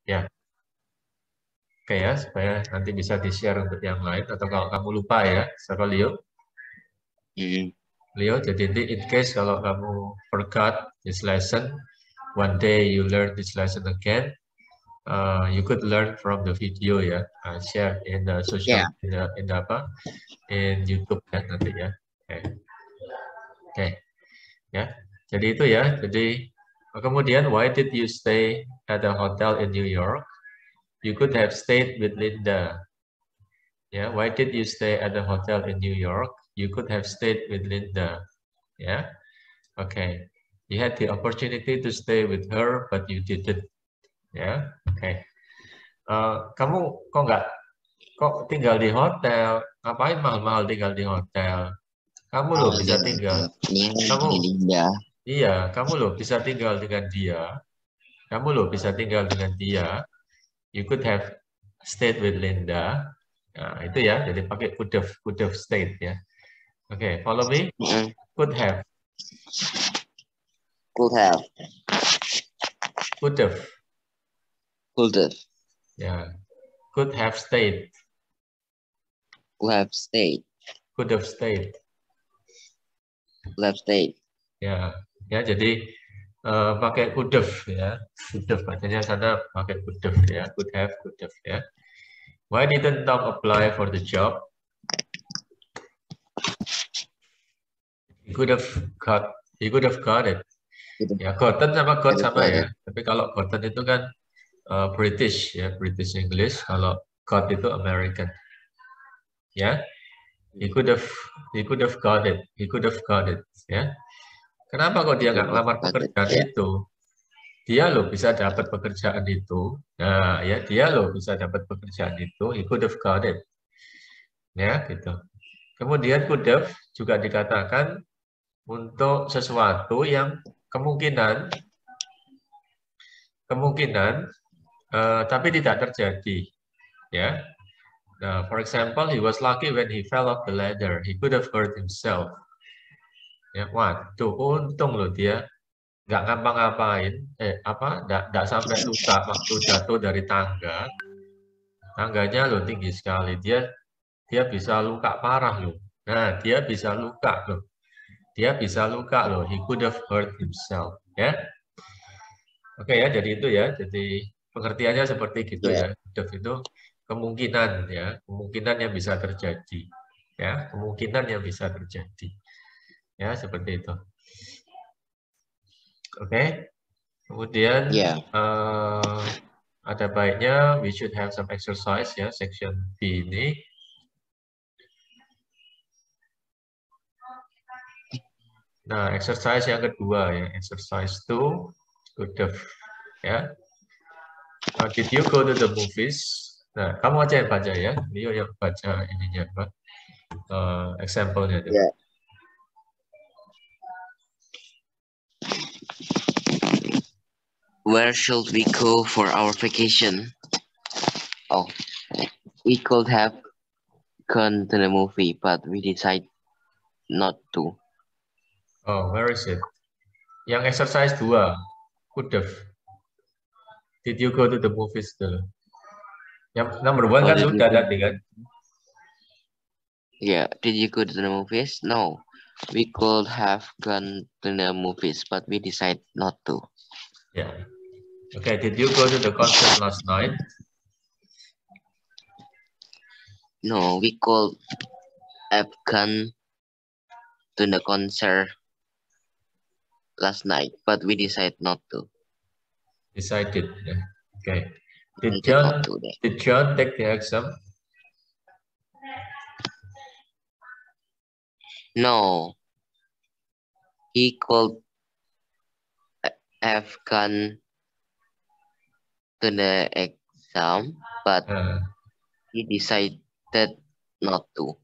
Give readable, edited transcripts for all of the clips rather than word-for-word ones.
Ya, oke ya, supaya nanti bisa di-share untuk yang lain, atau kalau kamu lupa ya, siapa Leo? Leo, jadi in case kalau kamu forgot this lesson, one day you learn this lesson again, you could learn from the video ya, share in the social, in the apa, in YouTube ya nanti ya. Oke. Ya, jadi itu ya. Jadi kemudian, why did you stay at a hotel in New York? You could have stayed with Linda. Ya, why did you stay at a hotel in New York? You could have stayed with Linda. Ya, oke. You had the opportunity to stay with her, but you didn't. Ya, oke. Kamu kok tinggal di hotel? Ngapain mahal-mahal tinggal di hotel? Kamu loh bisa tinggal. Kamu, iya, kamu loh bisa tinggal dengan dia. Kamu loh bisa tinggal dengan dia. You could have stayed with Linda. Nah, itu ya, jadi pakai could have stayed ya. Oke, follow me. Could have. Could have. Could have. Could have. Ya. Could have stayed. Could have stayed. Could have stayed. Could have stayed. Ya, ya jadi pakai could have ya. Could have bacanya sana pakai could have ya. Could have ya. Why didn't Tom apply for the job? He could have got it. Ya, gotten sama got sama ya. Tapi kalau gotten itu kan British ya, British English. Kalau got itu American. Ya, he could have got it. He could have got it. Ya. Kenapa kok dia nggak ngelamar pekerjaan itu? Dia loh bisa dapat pekerjaan itu. Nah, ya dia loh bisa dapat pekerjaan itu. He could have got it. Ya, gitu. Kemudian could have juga dikatakan untuk sesuatu yang kemungkinan tapi tidak terjadi. Ya. Nah, for example, he was lucky when he fell off the ladder. He could have hurt himself. Ya, waduh, untung loh dia nggak ngapa-ngapain, nggak sampai luka waktu jatuh dari tangga. Tangganya loh tinggi sekali, dia bisa luka parah loh. Nah, dia bisa luka loh. He could have hurt himself. Ya, oke ya, jadi itu ya, jadi pengertiannya seperti gitu ya. Could have itu kemungkinan ya, kemungkinan yang bisa terjadi. Ya, kemungkinan yang bisa terjadi. Ya, seperti itu. Oke. Kemudian ada baiknya we should have some exercise ya, section B ini. Nah, exercise yang kedua ya, exercise 2 could have ya. Did you go to the movies? Nah, kamu aja yang baca ya. Leo yang baca ininya apa? Example-nya. Yeah. Where should we go for our vacation? Oh, we could have gone to the movie, but we decided not to. Oh, where is it? Yang exercise 2, could have. Did you go to the movies dulu? Yang number 1 kan sudah tadi kan? Yeah, did you go to the movies? No, we could have gone to the movies, but we decided not to. Yeah. Okay, did you go to the concert last night? No, we could have gone to the concert last night, but we decided not to. Decided, yeah. Okay. Did John take the exam? No, he could have gone to the exam, but he decided not to.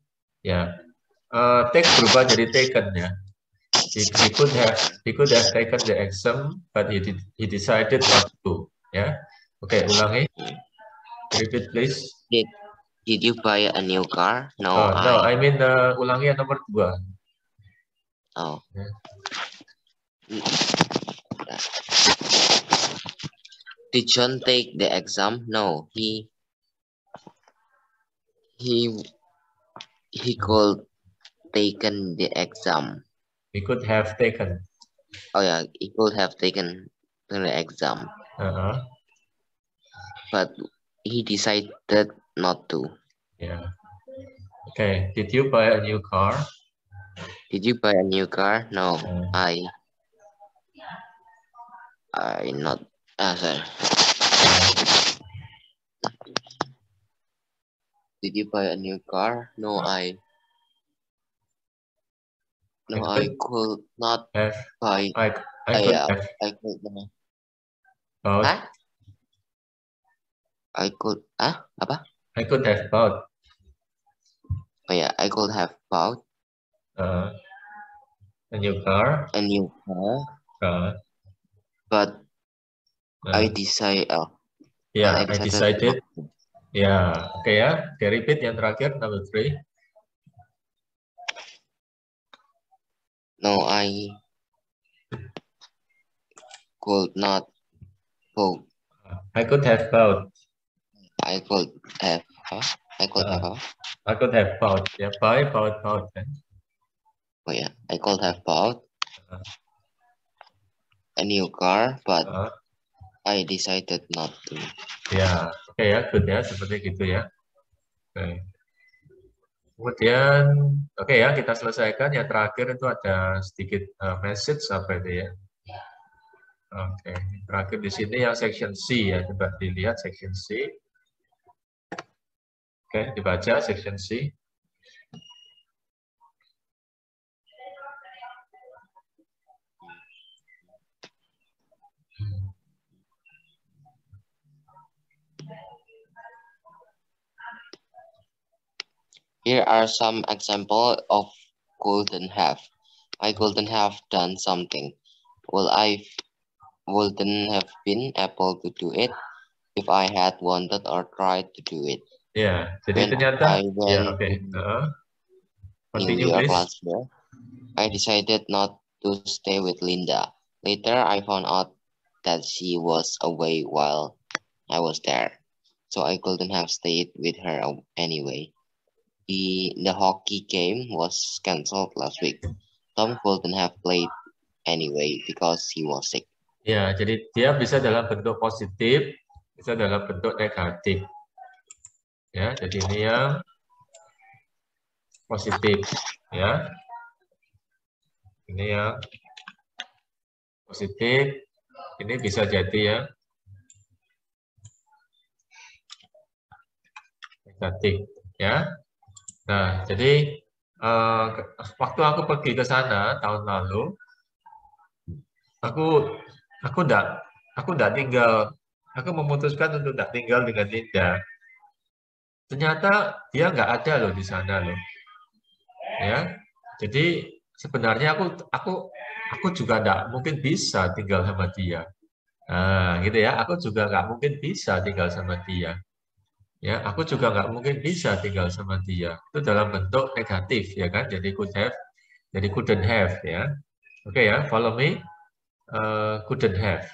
Ya, take berubah jadi taken ya. He could have taken the exam, but he decided not to. Ya, oke, ulangi. Repeat please. Did you buy a new car? No, no, I mean ulangi yang nomor 2. Oh. Ya. Did John take the exam? No, he could taken the exam. He could have taken. Oh yeah, he could have taken the exam, but he decided not to. Yeah. Okay. Did you buy a new car? Did you buy a new car? No, I not. Sorry. Did you buy a new car? No, I could not have, buy. I could have I could not. bought. Huh? I could. Apa? I could have bought. Oh yeah, I could have bought A new car. a new car. But I decided. Yeah, I decided. Not to. Ya, oke ya. Oke, repeat yang terakhir, number 3. No, I could not bought. I could have bought. I could have. I could have. I could have bought. Ya, bought kan. Oh yeah, I could have bought a new car, but I decided not to. Ya, oke ya, good ya, seperti gitu ya. Oke. Kemudian, oke ya, kita selesaikan. Yang terakhir itu ada sedikit message apa itu ya. Oke, terakhir di sini yang section C ya, coba dilihat section C. Oke, dibaca section C. Here are some examples of couldn't have. I couldn't have done something. Well, I wouldn't have been able to do it if I had wanted or tried to do it. Ya, jadi When ternyata I went ya oke. New Year last year, I decided not to stay with Linda. Later, I found out that she was away while I was there, so I couldn't have stayed with her anyway. The hockey game was cancelled last week. Tom couldn't have played anyway because he was sick. Ya, jadi dia bisa dalam bentuk positif, bisa dalam bentuk negatif. Ya, jadi ini yang positif, ya. Ini yang positif. Ini bisa jadi ya negatif, ya. Nah, jadi waktu aku pergi ke sana tahun lalu, aku enggak tinggal, aku memutuskan untuk enggak tinggal dengan Linda. Ternyata dia enggak ada loh di sana loh. Ya. Jadi sebenarnya aku juga enggak mungkin bisa tinggal sama dia. Nah, gitu ya. Aku juga enggak mungkin bisa tinggal sama dia. Ya, aku juga nggak mungkin bisa tinggal sama dia. Itu dalam bentuk negatif, ya kan? Jadi could have, jadi couldn't have, ya. Oke ya, follow me. Couldn't have.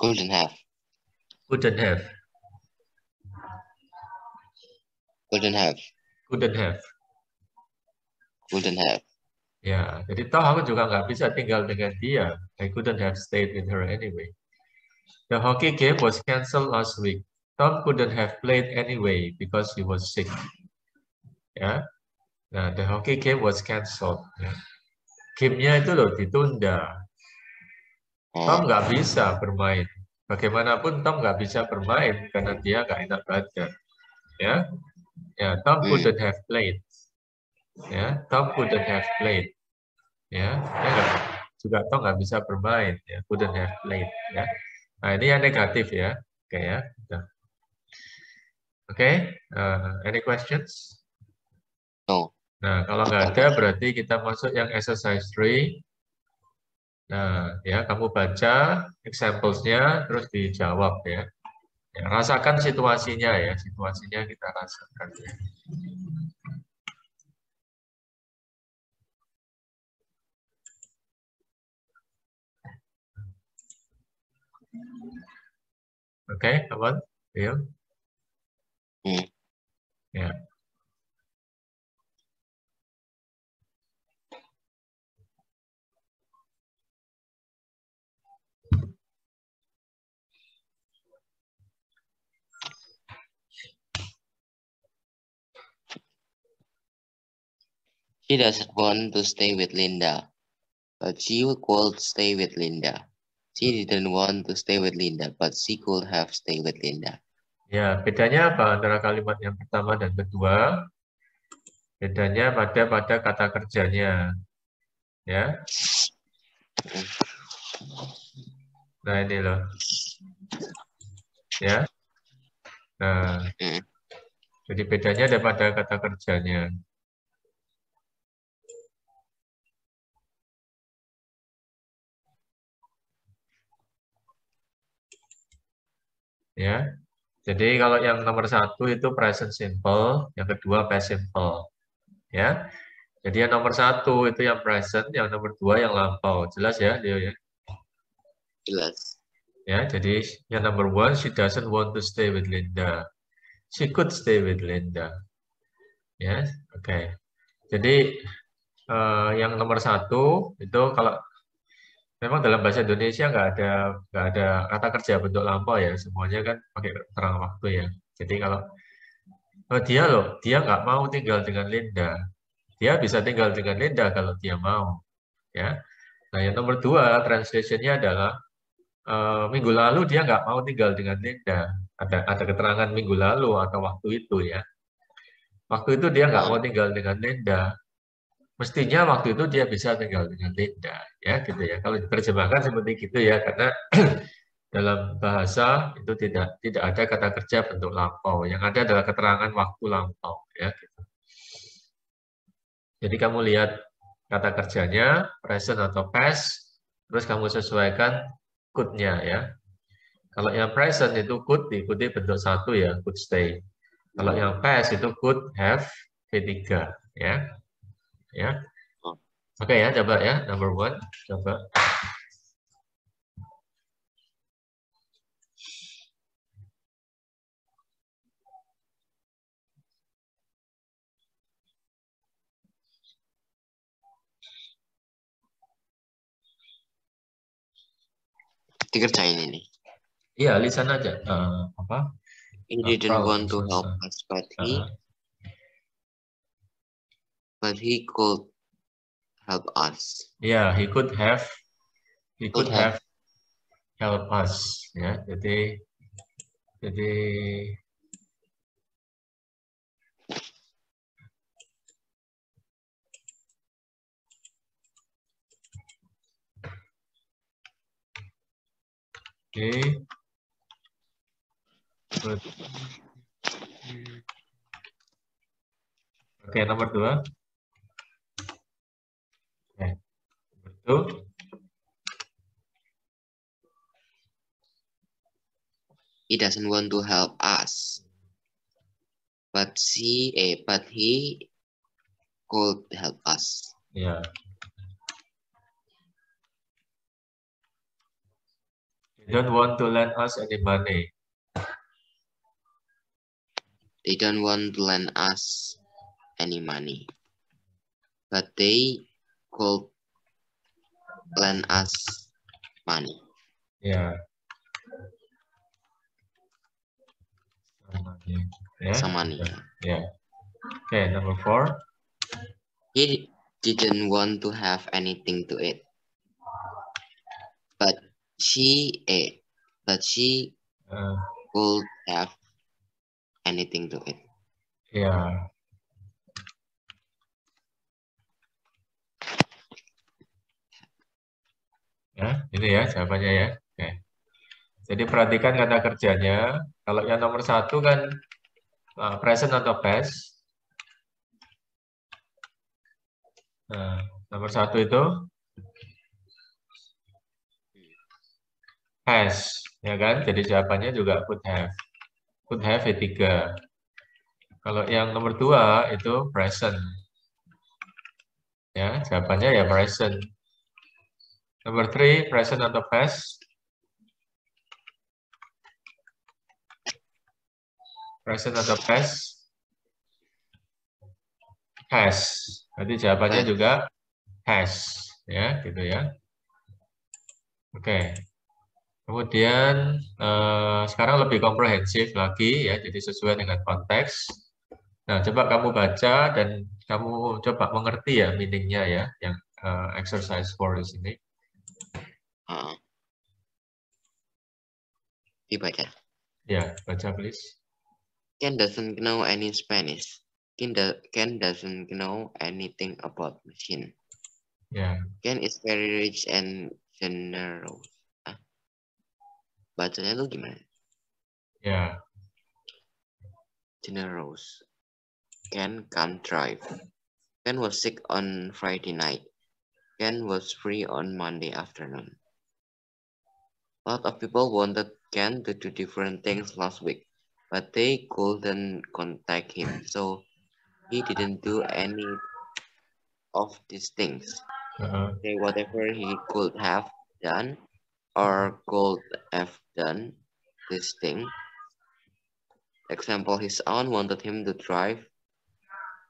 Couldn't have. Couldn't have. Couldn't have. Couldn't have. Couldn't have. Ya, jadi toh aku juga nggak bisa tinggal dengan dia. I couldn't have stayed with her anyway. The hockey game was cancelled last week. Tom couldn't have played anyway because he was sick. Ya, nah the hockey game was cancelled. Ya. Game-nya itu loh ditunda. Tom nggak bisa bermain. Bagaimanapun Tom nggak bisa bermain karena dia nggak enak badan. Ya, ya Tom couldn't have played. Ya, Tom couldn't have played. Ya, juga Tom nggak bisa bermain. Ya, couldn't have played. Ya, nah ini yang negatif ya. Oke ya. Oke, any questions? No. Nah, kalau nggak ada berarti kita masuk yang exercise 3. Nah, ya kamu baca examples-nya terus dijawab ya. Ya, rasakan situasinya ya, situasinya kita rasakan ya. Okay, come on, Bill. Yeah. She doesn't want to stay with Linda, but she could stay with Linda. She didn't want to stay with Linda, but she could have stayed with Linda. Ya, bedanya apa antara kalimat yang pertama dan kedua? Bedanya pada kata kerjanya. Ya. Nah, ini loh. Ya. Nah. Jadi bedanya ada pada kata kerjanya. Ya. Jadi kalau yang nomor satu itu present simple, yang kedua past simple. Ya. Jadi yang nomor satu itu yang present, yang nomor dua yang lampau. Jelas ya, Leo ya? Jelas. Ya, jadi yang number one, she doesn't want to stay with Linda. She could stay with Linda. Ya, oke. Jadi yang nomor satu itu kalau memang dalam bahasa Indonesia nggak ada kata kerja bentuk lampau ya, semuanya kan pakai keterangan waktu ya. Jadi kalau dia nggak mau tinggal dengan Linda, dia bisa tinggal dengan Linda kalau dia mau, ya. Nah yang nomor dua translationnya adalah minggu lalu dia nggak mau tinggal dengan Linda. Ada keterangan minggu lalu atau waktu itu ya. Waktu itu dia nggak mau tinggal dengan Linda. Mestinya waktu itu dia bisa tinggal dengan Linda, ya gitu ya. Kalau diterjemahkan seperti gitu ya, karena dalam bahasa itu tidak ada kata kerja bentuk lampau. Yang ada adalah keterangan waktu lampau, ya. Gitu. Jadi kamu lihat kata kerjanya present atau past, terus kamu sesuaikan could-nya ya. Kalau yang present itu could diikuti bentuk satu ya, could stay. Kalau yang past itu could have V3 ya. Ya. Oke ya, coba ya, number one, coba. Dikerjain ini. Iya, lisan aja. Apa? He didn't want to help us, but he could help us. Yeah, he could have help us. Ya, jadi Oke, nomor dua. Betul. He doesn't want to help us, but he could help us. Yeah. They don't want to lend us any money. They don't want to lend us any money, but they could lend us money. Yeah. Some money. Yeah. Okay, number four. He didn't want to have anything to eat, but she could have anything to eat. Yeah. Ya, ini ya jawabannya ya. Oke. Jadi perhatikan kata kerjanya. Kalau yang nomor satu kan present atau past. Nah, nomor satu itu past, ya kan? Jadi jawabannya juga could have. Could have V3. Kalau yang nomor dua itu present. Ya, jawabannya ya present. Nomor 3, present atau past? Present atau past? Has. Berarti jawabannya juga has. Ya, gitu ya. Oke. Kemudian sekarang lebih komprehensif lagi ya, jadi sesuai dengan konteks. Nah, coba kamu baca dan kamu coba mengerti ya meaningnya ya, yang exercise 4 di sini. Dibaca. Ya, baca please. Ken doesn't know any Spanish. Ken doesn't know anything about machine. Ya. Ken is very rich and generous. Bacanya tuh gimana? Ya. Generous. Ken can't drive. Ken was sick on Friday night. Ken was free on Monday afternoon. A lot of people wanted Ken to do different things last week, but they couldn't contact him, so he didn't do any of these things. Say whatever he could have done or could have done this thing. Example, his aunt wanted him to drive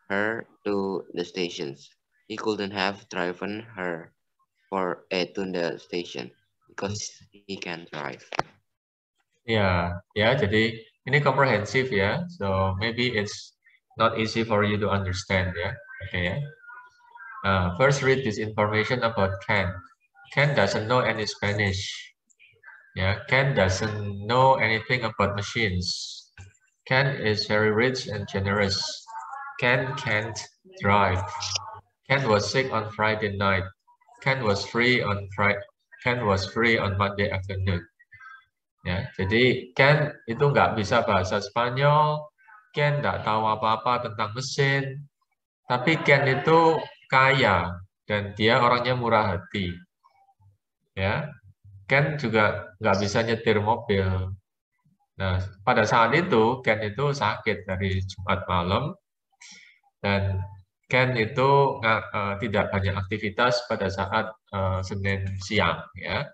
her to the stations. He couldn't have driven her to the station because he can drive. Ya, ya. Jadi ini komprehensif ya. So maybe it's not easy for you to understand ya. Okay ya. First read this information about Ken. Ken doesn't know any Spanish. Yeah, Ken doesn't know anything about machines. Ken is very rich and generous. Ken can't drive. Ken was sick on Friday night. Ken was free on Monday afternoon. Ya, jadi Ken itu nggak bisa bahasa Spanyol. Ken nggak tahu apa-apa tentang mesin. Tapi Ken itu kaya dan dia orangnya murah hati. Ya, Ken juga nggak bisa nyetir mobil. Nah, pada saat itu Ken itu sakit dari Jumat malam dan Ken itu tidak banyak aktivitas pada saat Senin siang. Ya,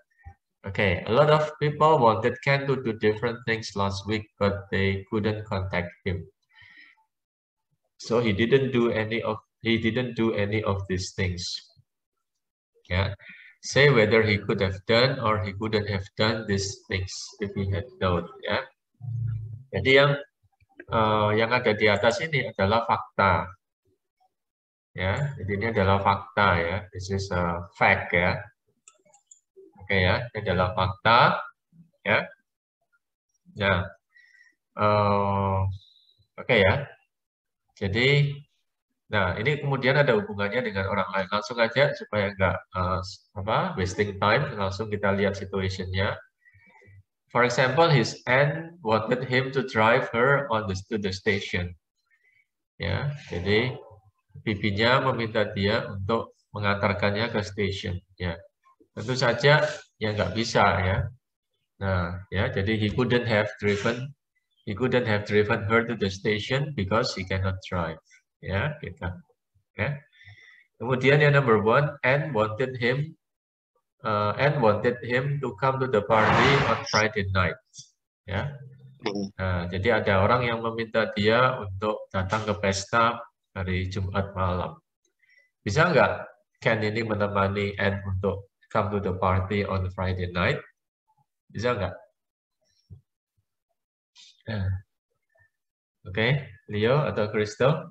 okay. A lot of people wanted Ken to do different things last week, but they couldn't contact him. So he didn't do any of these things. Yeah. Say whether he could have done or he couldn't have done these things if he had known. Ya. Jadi yang ada di atas ini adalah fakta. Ya, jadi ini adalah fakta ya. This is a fact ya. Oke ya, ini adalah fakta ya. Nah, oke ya. Jadi, nah ini kemudian ada hubungannya dengan orang lain. Langsung aja supaya nggak wasting time. Langsung kita lihat situationnya. For example, his aunt wanted him to drive her to the station. Ya, jadi bibinya meminta dia untuk mengantarkannya ke station. Ya, tentu saja ya nggak bisa ya. Nah, ya jadi he couldn't have driven her to the station because he cannot drive. Ya, gitu. Ya. Kemudian yang number one, Anne wanted him to come to the party on Friday night. Ya. Nah, jadi ada orang yang meminta dia untuk datang ke pesta hari Jumat malam. Bisa nggak Ken ini menemani Anne untuk come to the party on Friday night? Bisa nggak? Oke, Leo atau Crystal?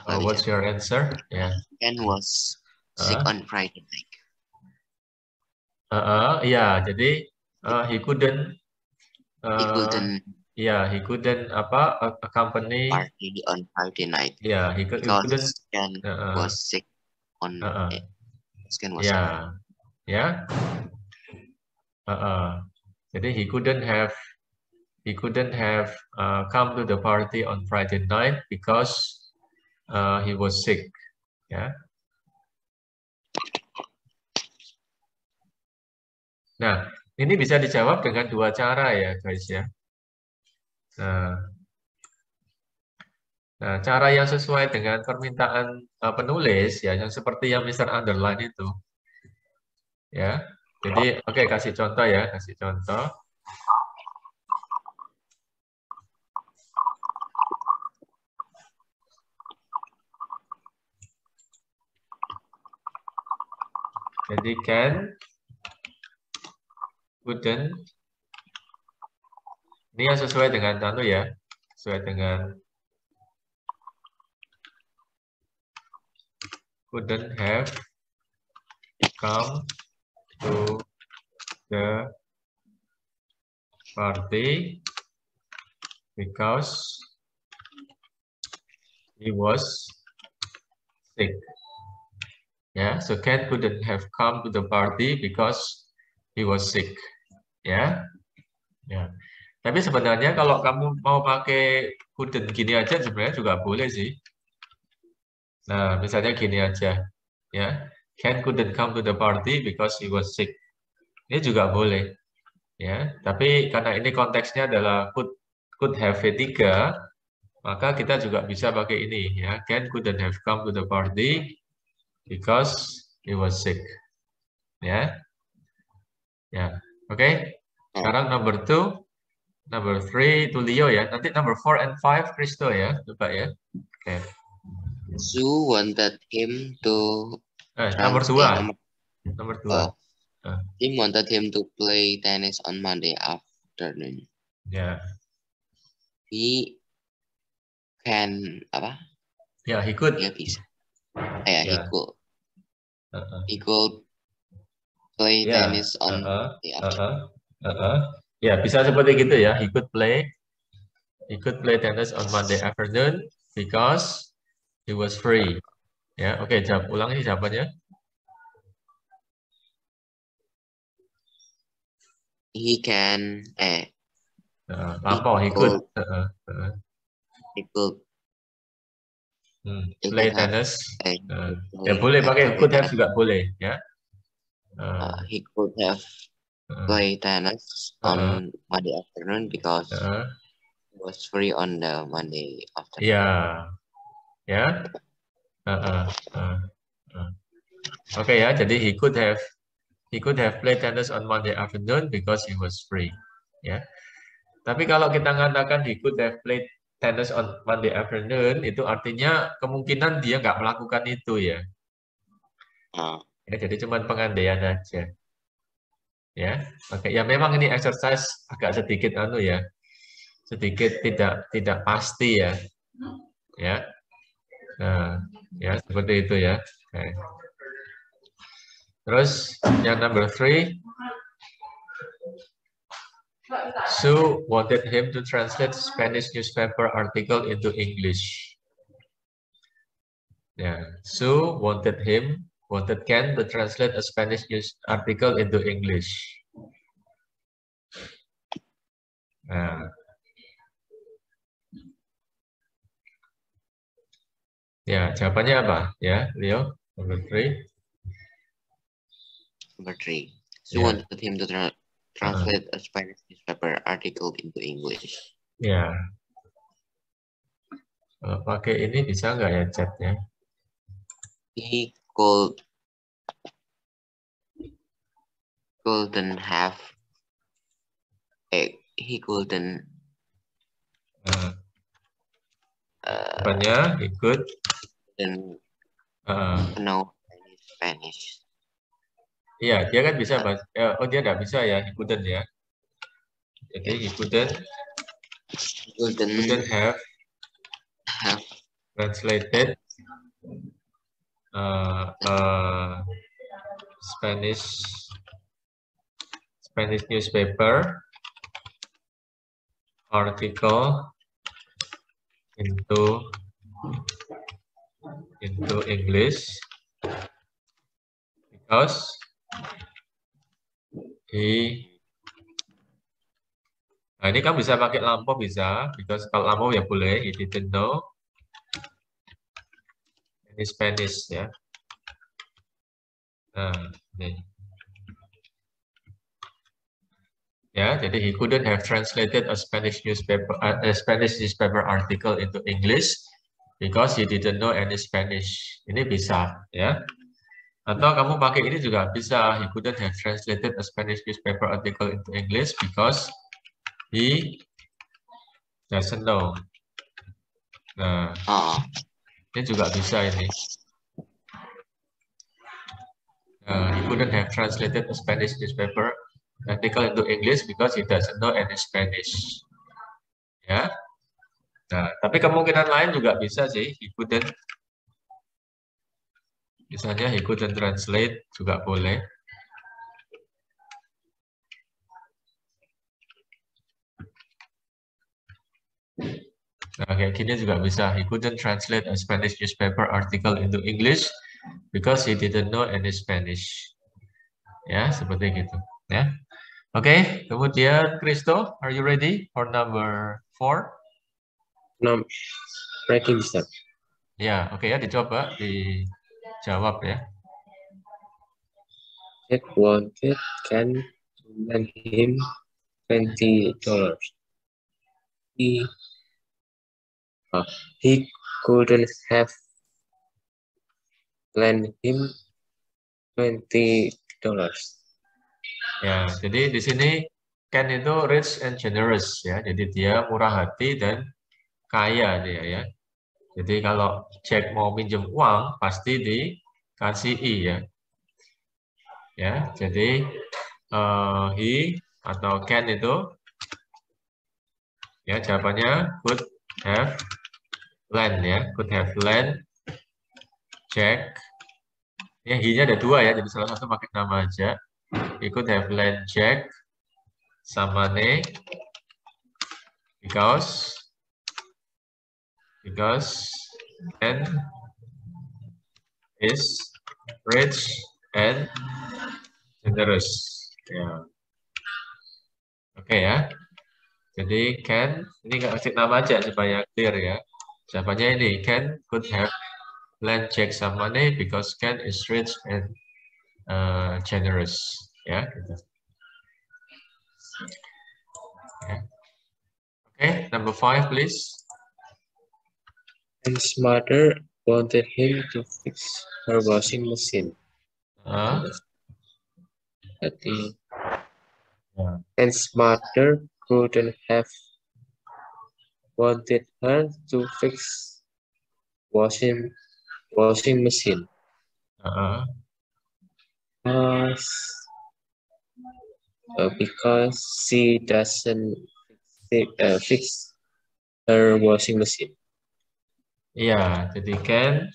What's your answer? Yeah. Ken was sick on Friday night. Ya, jadi he couldn't accompany party on Friday night. Yeah, he couldn't. Ken was sick on. Ken was sick. Yeah. Jadi he couldn't have come to the party on Friday night because he was sick. Ya. Nah, ini bisa dijawab dengan dua cara ya, guys ya. Nah, cara yang sesuai dengan permintaan penulis ya, yang seperti yang Mr. Underline itu. Ya. Jadi, oke, kasih contoh ya, kasih contoh. Jadi can, couldn't. Ini yang sesuai dengan ya, sesuai dengan couldn't have come to the party because he was sick. Ya, so Ken couldn't have come to the party because he was sick. Ya, ya. Tapi sebenarnya kalau kamu mau pakai couldn't gini aja sebenarnya juga boleh sih. Nah, misalnya gini aja, ya. Ken couldn't come to the party because he was sick. Ini juga boleh, ya. Tapi karena ini konteksnya adalah could have V3, maka kita juga bisa pakai ini, ya. Ken couldn't have come to the party because he was sick. Ya. Ya. Oke. Sekarang number 2, number 3 to Leo ya. Nanti number 4 and 5 Kristo ya. Coba ya. Oke. Sue wanted him to nomor 2. Nomor 2. Tim wanted him to play tennis on Monday afternoon. Ya. He can apa? Ya, he could. Dia bisa. He could. He could play tennis on the afternoon. Ya, bisa seperti gitu ya. He could play tennis on Monday afternoon because he was free. Ya, oke, jawab ulang sih jawabannya. He can lampau, he could. He could play tennis. Ya boleh pakai could have juga boleh ya. He could have play tennis on Monday afternoon because he was free on the Monday afternoon. Ya. Oke ya, jadi he could have played tennis on Monday afternoon because he was free. Ya. Tapi kalau kita mengatakan he could have played tennis on Monday afternoon, itu artinya kemungkinan dia nggak melakukan itu ya. Ya, jadi cuma pengandaian aja. Ya, oke. Ya memang ini exercise agak sedikit ya, sedikit tidak pasti ya. Ya, nah, ya seperti itu ya. Oke. Terus yang number 3, Sue wanted him to translate Spanish newspaper article into English. Yeah, Sue wanted Ken to translate a Spanish news article into English. Nah. Ya, jawabannya apa? Ya, Leo, number 3. Number 3. Sue wanted him to translate a Spanish newspaper article into English. Ya. Kalau pakai ini bisa nggak ya chatnya? He couldn't have. He couldn't. Jawabannya he could. No Spanish. Iya, dia kan bisa bahasa. Oh, dia nggak bisa ya, he couldn't ya. Jadi he couldn't have translated Spanish newspaper article into English because nah ini kan bisa pakai lampau bisa, because kalau lampau ya boleh, he didn't know any Spanish ya. Nah, ini. Ya, jadi he couldn't have translated a Spanish newspaper article into English because he didn't know any Spanish. Ini bisa ya. Atau kamu pakai ini juga bisa. He couldn't have translated a Spanish newspaper article into English because he doesn't know. Nah, ini juga bisa ini. He couldn't have translated a Spanish newspaper article into English because he doesn't know any Spanish. Ya. Nah, tapi kemungkinan lain juga bisa sih. He couldn't. Misalnya he couldn't translate juga boleh. Nah, kayak gini juga bisa. He couldn't translate a Spanish newspaper article into English because he didn't know any Spanish. Ya, seperti gitu. Ya. Oke, kemudian Christo, are you ready for number 4? No, ready, Mister. Ya, oke ya, dicoba, dijawab ya. Jack wanted Ken to lend him $20. He couldn't have lend him $20. Ya, jadi di sini Ken itu rich and generous ya. Jadi dia murah hati dan kaya dia ya. Jadi kalau Jack mau minjem uang pasti dikasihi ya. Ya, jadi he atau Ken itu ya jawabannya could have lend ya, could have lend Jack. Ya, he-nya ada 2 ya, jadi salah satu pakai nama aja. He could have lent Jack some money because Ken is rich and generous. Ya. Oke ya. Jadi Ken ini nggak kasih nama aja supaya clear ya. Jawabannya ini Ken could have lent Jack some money because Ken is rich and generous. Ya. Gitu. Okay. Okay, number 5, please. Ken's mother wanted him to fix her washing machine. Ken's mother couldn't have wanted her to fix washing machine. Because she doesn't fix her washing machine. Iya, jadi Ken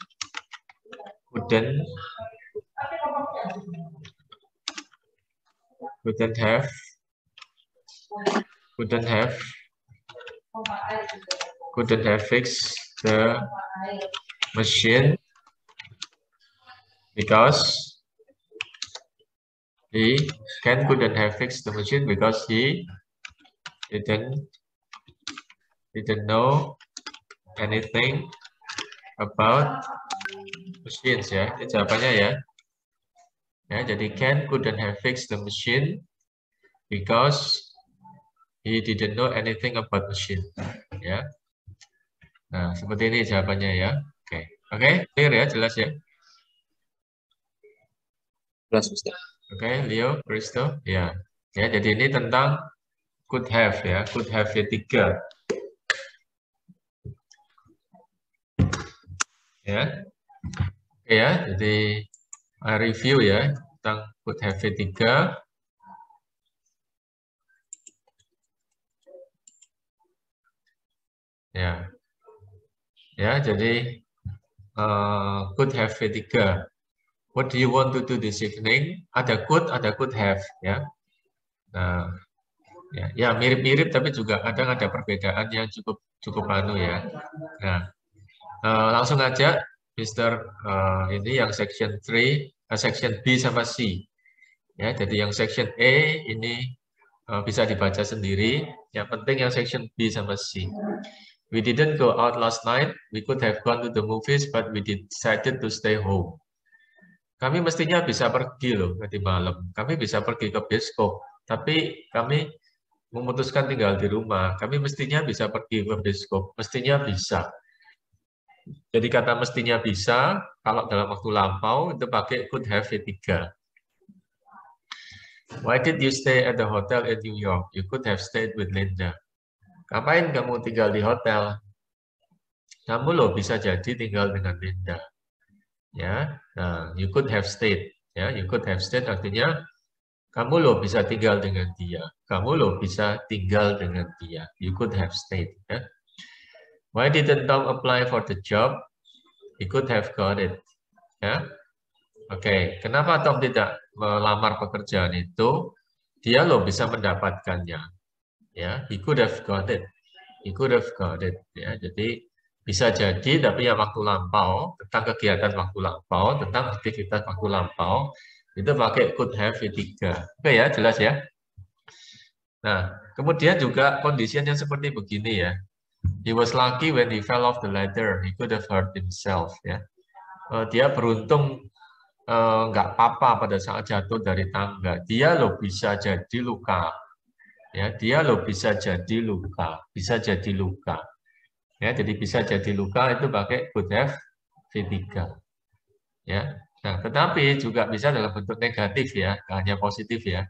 couldn't have fixed the machine because Ken couldn't have fixed the machine because he didn't know anything about machines ya. Ini jawabannya ya. Ya, jadi Ken couldn't have fixed the machine because he didn't know anything about machine. Ya. Nah, seperti ini jawabannya ya. Oke. Oke, clear ya, jelas ya. Jelas, Mister. Oke, Leo, Christo, ya. Ya, jadi ini tentang could have ya, could have V3. Ya. Oke ya, jadi review ya tentang could have V3. Ya. Ya, jadi could have V3. What do you want to do this evening? Ada could have ya. Nah, ya mirip-mirip tapi juga kadang ada perbedaan yang cukup anu ya. Nah, langsung aja Mister ini yang section 3, section B sama C. Ya, jadi yang section A ini bisa dibaca sendiri. Yang penting yang section B sama C. We didn't go out last night. We could have gone to the movies, but we decided to stay home. Kami mestinya bisa pergi loh nanti malam. Kami bisa pergi ke bioskop, tapi kami memutuskan tinggal di rumah. Kami mestinya bisa pergi ke bioskop. Mestinya bisa. Jadi kata mestinya bisa, kalau dalam waktu lampau itu pakai could have V3. Why did you stay at the hotel in New York? You could have stayed with Linda. Ngapain kamu tinggal di hotel? Kamu loh bisa jadi tinggal dengan Linda. Ya, nah, you could have stayed. Ya, you could have stayed artinya kamu loh bisa tinggal dengan dia. Kamu loh bisa tinggal dengan dia. You could have stayed. Ya. Why didn't Tom apply for the job? He could have got it. Ya. Oke, kenapa Tom tidak melamar pekerjaan itu? Dia loh bisa mendapatkannya. Ya, he could have got it. He could have got it. Ya, jadi bisa jadi, tapi yang waktu lampau, tentang kegiatan waktu lampau, tentang aktivitas waktu lampau, itu pakai could have V3. Oke ya, jelas ya. Nah, kemudian juga kondisinya seperti begini ya. He was lucky when he fell off the ladder. He could have hurt himself. Ya, dia beruntung nggak apa-apa pada saat jatuh dari tangga. Dia loh bisa jadi luka. Ya, dia loh bisa jadi luka. Bisa jadi luka. Ya, jadi bisa jadi luka itu pakai could have V3. Ya. Nah, tetapi juga bisa dalam bentuk negatif ya, hanya positif ya.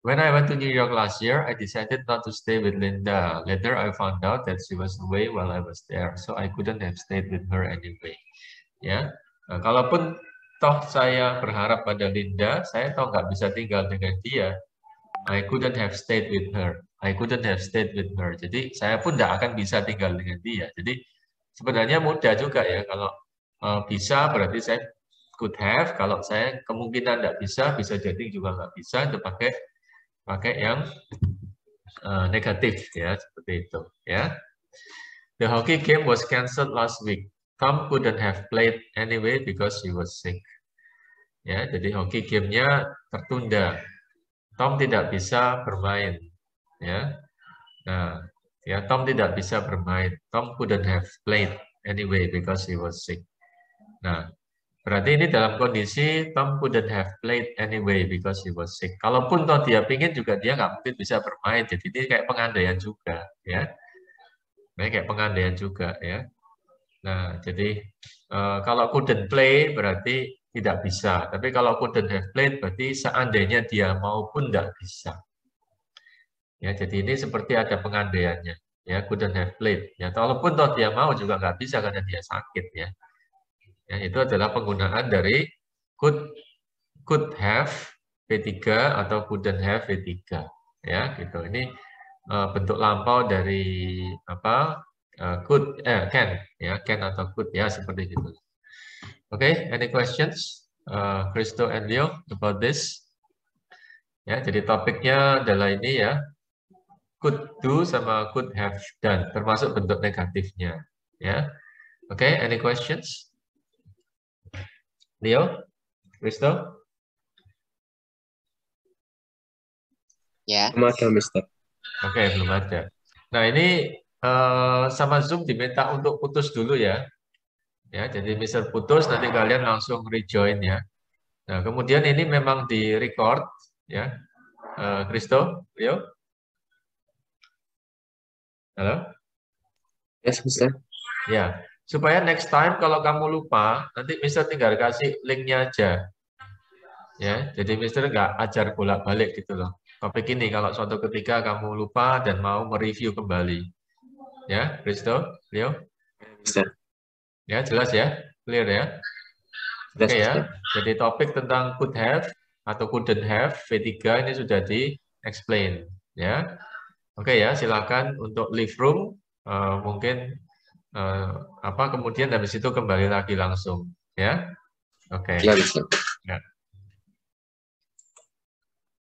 When I went to New York last year, I decided not to stay with Linda. Later, I found out that she was away while I was there, so I couldn't have stayed with her anyway. Ya, nah, kalaupun toh saya berharap pada Linda, saya toh nggak bisa tinggal dengan dia. I couldn't have stayed with her. I couldn't have stayed with her. Jadi saya pun tidak akan bisa tinggal dengan dia. Jadi sebenarnya mudah juga ya kalau bisa berarti saya could have. Kalau saya kemungkinan tidak bisa jadi juga nggak bisa. Itu pakai yang negatif ya seperti itu ya. The hockey game was cancelled last week. Tom couldn't have played anyway because he was sick. Ya, jadi hockey game-nya tertunda. Tom tidak bisa bermain, ya. Nah, ya Tom tidak bisa bermain. Tom couldn't have played anyway because he was sick. Nah, berarti ini dalam kondisi Tom couldn't have played anyway because he was sick. Kalaupun toh dia pingin juga dia nggak mungkin bisa bermain. Jadi ini kayak pengandaian juga, ya. Nah, kayak pengandaian juga, ya. Nah, jadi kalau couldn't play berarti tidak bisa. Tapi kalau couldn't have played berarti seandainya dia mau pun tidak bisa. Ya, jadi ini seperti ada pengandaiannya. Ya, couldn't have played. Ya, walaupun toh dia mau juga nggak bisa karena dia sakit. Ya, ya itu adalah penggunaan dari could have V3 atau couldn't have V3. Ya, gitu. Ini bentuk lampau dari apa? Can. Ya, can atau could ya seperti itu. Okay, any questions, Christo and Leo, about this? Ya, jadi topiknya adalah ini ya, could do sama could have done, termasuk bentuk negatifnya. Ya, okay, any questions? Leo, Christo? Ya. Belum ada, Mister. Oke, belum ada. Nah, ini sama Zoom diminta untuk putus dulu ya. Ya, jadi Mister putus, nanti kalian langsung rejoin ya. Nah, kemudian ini memang di record ya. Christo, Leo? Halo? Yes, Mister. Ya, supaya next time kalau kamu lupa, nanti Mister tinggal kasih linknya aja. Ya, jadi Mister nggak ajar bolak-balik gitu loh. Topik ini kalau suatu ketika kamu lupa dan mau mereview kembali. Ya, Christo, Leo? Mister. Ya, jelas ya? Clear ya? Oke ya, jadi topik tentang could have atau couldn't have V3 ini sudah di-explain ya. Oke ya, silakan untuk leave room, mungkin kemudian habis itu kembali lagi langsung ya. Oke. Ya, Mister. Ya.